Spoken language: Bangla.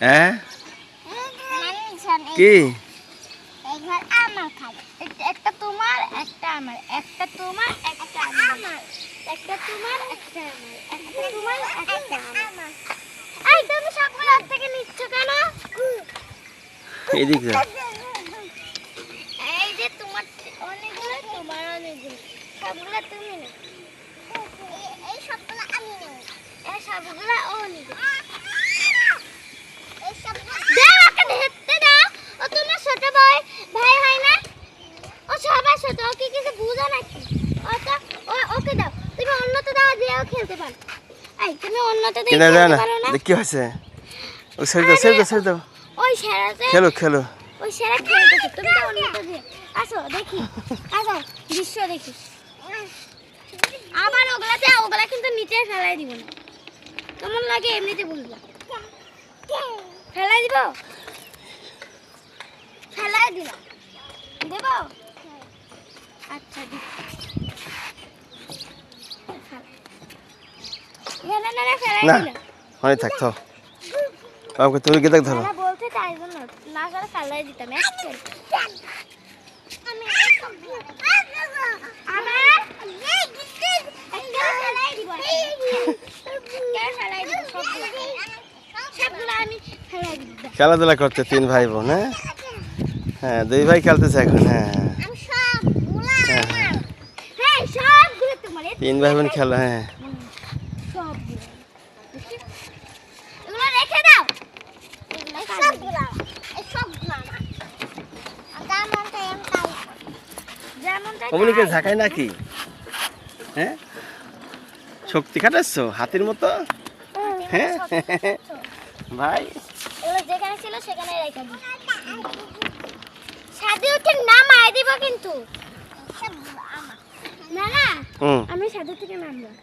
হ্যাঁ কি এই ঘর আমার খাবে একটা তোমার একটা আমার একটা তোমার একটা আমার একটা তোমার একটা আমার একটা তোমার একটা আমার এই তুমি সবগুলো হাত থেকে নিচ্ছ কেন এদিকে যা। এই যে তোমার অনেকগুলো তোমার অনেকগুলো সবগুলো তুমি না এই সবগুলো আমি নেব এই সবগুলো ও নেবে এই সবগুলো দে ওকে ধরতে দাও ও তোমার ছোট ভাই ভাই হয় না ও সবার ছোট ও কি কিছু বুঝে নাকি ওকে দাও তুমি অন্যতে দাও দিয়েও খেলতে পারো এই তুমি অন্যতে দিয়ে কিনা যায় খেলতে না পারো না কি হয়েছে ও ছেড়ে দাও ওই শেরাতে খেলো ওই শেরা খেলতেছে তুমি তো অন্যতে দিয়ে আসো দেখি আসো দৃশ্য দেখি আবার ওগুলা কিন্তু নিচে ফেলাই দিব না কেমন লাগে এমনিতে বলবো ফেলাই দিব ফেলাই দিলাম দেব আচ্ছা দিব না ফেলাই না দিলাম হয় থাক তো বাবুকে তুমি কে দেখ ধরো না বলতে তাই জন্য না করে ফেলাই দিতাম আমি আমার ফেলাই দিব সবগুলো আমি ফেলাই দিব খেলাধুলা করতে 3 ভাই বোন হ্যাঁ 2 ভাই খেলতেছে এখন হ্যাঁ আমি সবগুলো আমার হ্যাঁ সবগুলো তোমার 3 ভাই বোন খেলা হ্যাঁ সবগুলো এগুলো রেখে দাও সবগুলো এই সবগুলো আমার যেমনটা আমি তাই যেমনটা অমনিকে ঝাঁকায় নাকি হ্যাঁ শক্তি খাটাচ্ছ হাতির মতো হ্যাঁ ভাই এগুলো যেখানে ছিল সেখানে রেখে দিই সাথে উঠে নামায় দিব কিন্তু না হুম আমি সাথে থেকে নামলাম